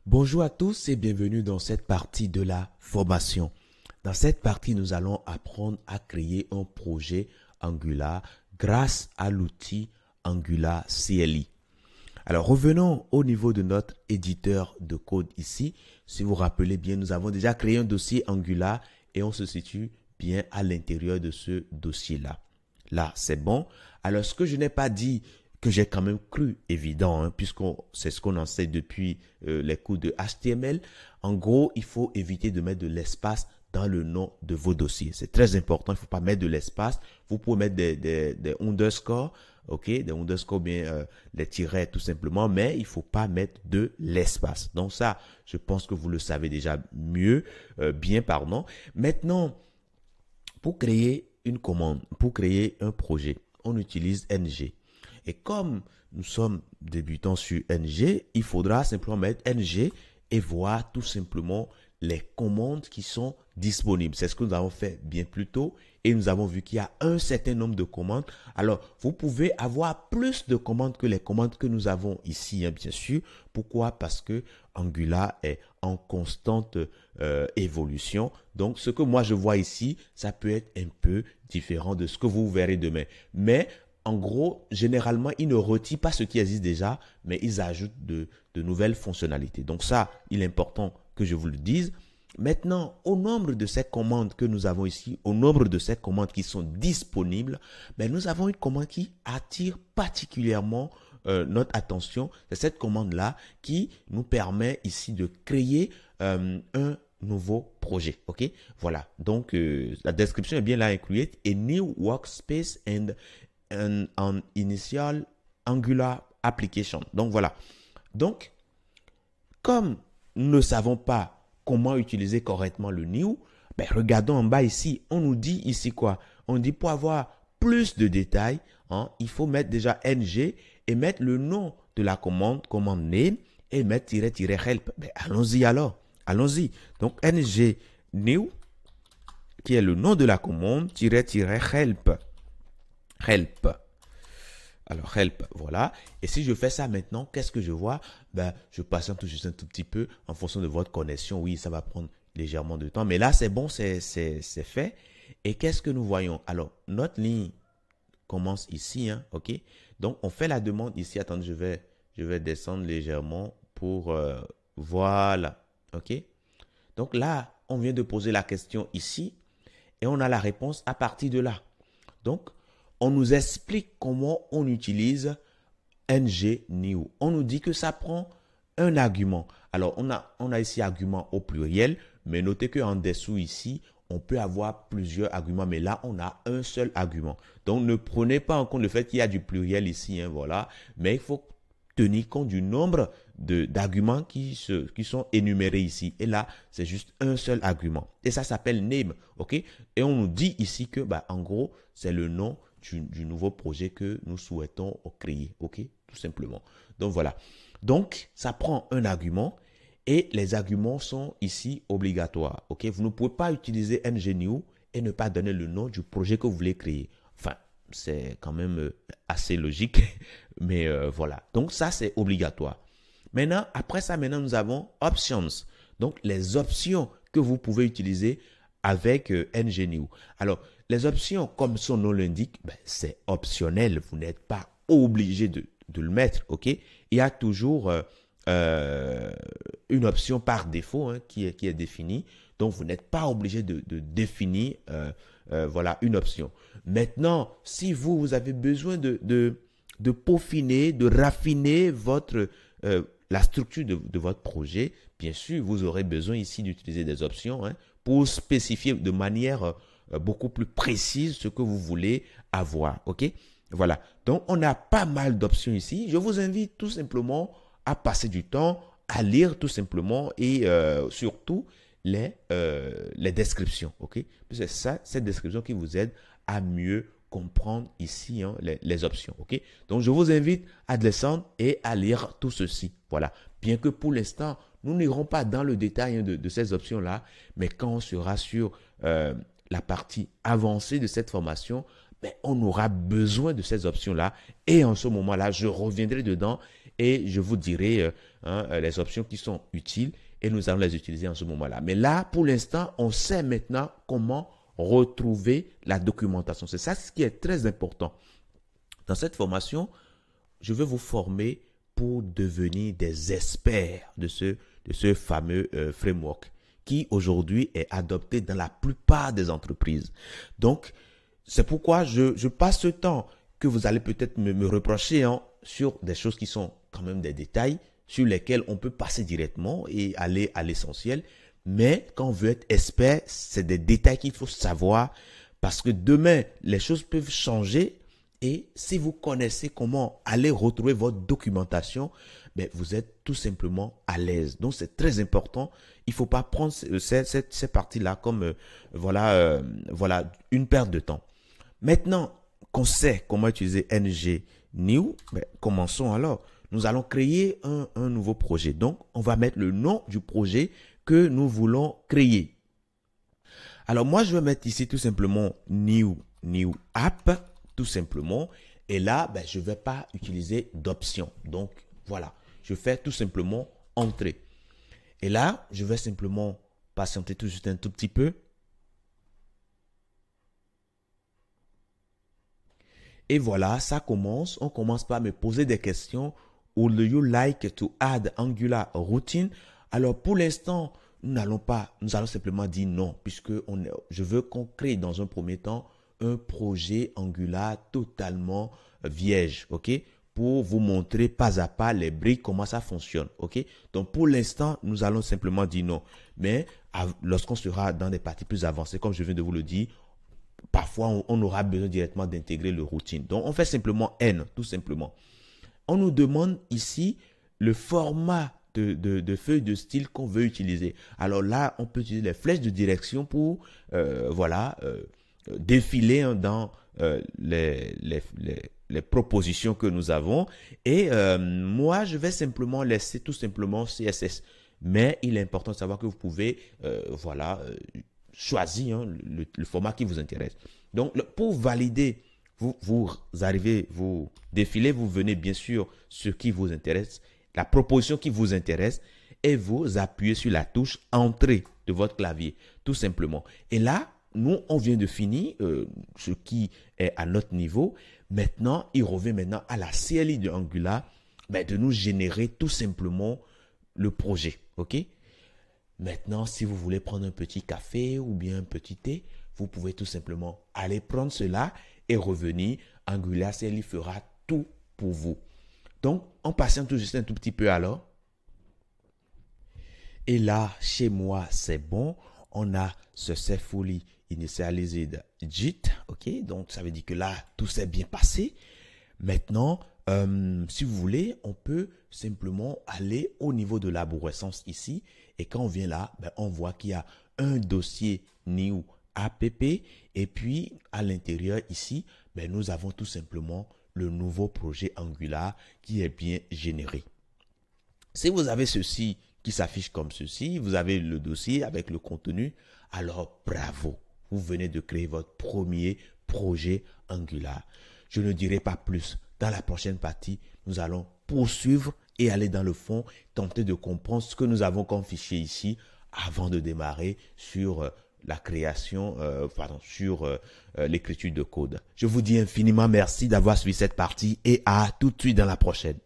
Bonjour à tous et bienvenue dans cette partie de la formation. Dans cette partie, nous allons apprendre à créer un projet Angular grâce à l'outil Angular CLI. Alors revenons au niveau de notre éditeur de code ici. Si vous vous rappelez bien, nous avons déjà créé un dossier Angular et on se situe bien à l'intérieur de ce dossier-là. Là, c'est bon. Alors ce que je n'ai pas dit, que j'ai quand même cru évident, puisque c'est ce qu'on enseigne depuis les cours de HTML. En gros, il faut éviter de mettre de l'espace dans le nom de vos dossiers. C'est très important, il ne faut pas mettre de l'espace. Vous pouvez mettre des underscores, ok, des underscores bien des tirets tout simplement, mais il ne faut pas mettre de l'espace. Donc ça, je pense que vous le savez déjà bien, pardon. Maintenant, pour créer une commande, pour créer un projet, on utilise ng. Et comme nous sommes débutants sur ng, il faudra simplement mettre ng et voir tout simplement les commandes qui sont disponibles. C'est ce que nous avons fait bien plus tôt et nous avons vu qu'il y a un certain nombre de commandes. Alors, vous pouvez avoir plus de commandes que les commandes que nous avons ici, bien sûr. Pourquoi? Parce que Angular est en constante évolution. Donc, ce que moi je vois ici, ça peut être un peu différent de ce que vous verrez demain. Mais en gros, généralement, ils ne retirent pas ce qui existe déjà, mais ils ajoutent de nouvelles fonctionnalités. Donc ça, il est important que je vous le dise. Maintenant, au nombre de ces commandes que nous avons ici, au nombre de ces commandes qui sont disponibles, nous avons une commande qui attire particulièrement notre attention. C'est cette commande-là qui nous permet ici de créer un nouveau projet. Ok, voilà. Donc, la description est bien là inclue. A new workspace and an initial Angular application. Donc voilà. Donc, comme nous ne savons pas comment utiliser correctement le new, regardons en bas ici. On nous dit ici quoi? On dit pour avoir plus de détails, il faut mettre déjà ng et mettre le nom de la commande name et mettre -help. Allons-y alors. Allons-y. Donc ng new qui est le nom de la commande -help. Help. Alors, help, voilà. Et si je fais ça maintenant, qu'est-ce que je vois? Je patiente juste un tout petit peu en fonction de votre connexion. Oui, ça va prendre légèrement de temps. Mais là, c'est bon, c'est fait. Et qu'est-ce que nous voyons? Alors, notre ligne commence ici, ok? Donc, on fait la demande ici. Attendez, je vais descendre légèrement pour... voilà, ok? Donc là, on vient de poser la question ici et on a la réponse à partir de là. Donc, on nous explique comment on utilise ng-new. On nous dit que ça prend un argument. Alors, on a ici argument au pluriel, mais notez qu'en dessous ici, on peut avoir plusieurs arguments, mais là, on a un seul argument. Donc, ne prenez pas en compte le fait qu'il y a du pluriel ici, voilà, mais il faut tenir compte du nombre d'arguments qui sont énumérés ici. Et là, c'est juste un seul argument. Et ça s'appelle name, ok? Et on nous dit ici que, en gros, c'est le nom du nouveau projet que nous souhaitons créer, ok, tout simplement. Donc voilà. Donc ça prend un argument et les arguments sont ici obligatoires, ok. Vous ne pouvez pas utiliser ng-new et ne pas donner le nom du projet que vous voulez créer. Enfin, c'est quand même assez logique, mais voilà. Donc ça c'est obligatoire. Maintenant, après ça, nous avons options. Donc les options que vous pouvez utiliser avec ng-new. Alors, les options, comme son nom l'indique, c'est optionnel. Vous n'êtes pas obligé de le mettre, ok? Il y a toujours une option par défaut qui est définie. Donc, vous n'êtes pas obligé de définir voilà, une option. Maintenant, si vous avez besoin de peaufiner, de raffiner la structure de votre projet, bien sûr, vous aurez besoin ici d'utiliser des options pour spécifier de manière beaucoup plus précise ce que vous voulez avoir, ok? Voilà, donc on a pas mal d'options ici. Je vous invite tout simplement à passer du temps, à lire tout simplement et surtout les descriptions, ok? C'est ça, cette description qui vous aide à mieux comprendre ici les options, ok? Donc je vous invite à descendre et à lire tout ceci, voilà. Bien que pour l'instant, nous n'irons pas dans le détail de ces options-là, mais quand on sera sur la partie avancée de cette formation, on aura besoin de ces options-là. Et en ce moment-là, je reviendrai dedans et je vous dirai les options qui sont utiles et nous allons les utiliser en ce moment-là. Mais là, pour l'instant, on sait maintenant comment retrouver la documentation. C'est ça ce qui est très important. Dans cette formation, je vais vous former pour devenir des experts de ce fameux framework qui aujourd'hui est adopté dans la plupart des entreprises. Donc, c'est pourquoi je passe ce temps que vous allez peut-être me reprocher sur des choses qui sont quand même des détails sur lesquels on peut passer directement et aller à l'essentiel. Mais quand on veut être expert, c'est des détails qu'il faut savoir parce que demain, les choses peuvent changer et si vous connaissez comment aller retrouver votre documentation, ben vous êtes tout simplement à l'aise. Donc, c'est très important. Il ne faut pas prendre ces parties-là comme voilà une perte de temps. Maintenant qu'on sait comment utiliser NG New, ben, commençons alors. Nous allons créer un nouveau projet. Donc, on va mettre le nom du projet que nous voulons créer. Alors, moi, je vais mettre ici tout simplement New App, tout simplement. Et là, ben, je ne vais pas utiliser d'option. Donc, voilà. Je fais tout simplement Entrée. Et là, je vais simplement patienter tout juste un tout petit peu. Et voilà, ça commence. On commence par me poser des questions. Would you like to add Angular routine? Alors, pour l'instant, nous allons simplement dire non, puisque je veux qu'on crée dans un premier temps un projet Angular totalement vierge, ok? Pour vous montrer pas à pas les briques, comment ça fonctionne, ok? Donc, pour l'instant, nous allons simplement dire non. Mais lorsqu'on sera dans des parties plus avancées, comme je viens de vous le dire, parfois, on aura besoin directement d'intégrer le routine. Donc, on fait simplement N, tout simplement. On nous demande ici le format de feuille de style qu'on veut utiliser. Alors là, on peut utiliser les flèches de direction pour défiler dans les propositions que nous avons. Et moi, je vais simplement laisser tout simplement CSS. Mais il est important de savoir que vous pouvez choisir le format qui vous intéresse. Donc, pour valider, vous arrivez, vous défilez, vous venez bien sûr ce qui vous intéresse, la proposition qui vous intéresse, et vous appuyez sur la touche Entrée de votre clavier, tout simplement. Et là, nous, on vient de finir ce qui est à notre niveau. Maintenant, il revient maintenant à la CLI de Angular de nous générer tout simplement le projet. OK? Maintenant, si vous voulez prendre un petit café ou bien un petit thé, vous pouvez tout simplement aller prendre cela et revenir. Angular CLI fera tout pour vous. Donc, on patiente juste un tout petit peu alors. Et là, chez moi, c'est bon. On a ce Successfully Initialized JIT. OK? Donc, ça veut dire que là, tout s'est bien passé. Maintenant, si vous voulez, on peut simplement aller au niveau de l'arborescence ici. Et quand on vient là, on voit qu'il y a un dossier new app. Et puis, à l'intérieur ici, nous avons tout simplement le nouveau projet Angular qui est bien généré. Si vous avez ceci qui s'affiche comme ceci, vous avez le dossier avec le contenu, alors bravo, vous venez de créer votre premier projet Angular. Je ne dirai pas plus. Dans la prochaine partie, nous allons poursuivre et aller dans le fond, tenter de comprendre ce que nous avons comme fichier ici avant de démarrer sur la création, sur l'écriture de code. Je vous dis infiniment merci d'avoir suivi cette partie et à tout de suite dans la prochaine.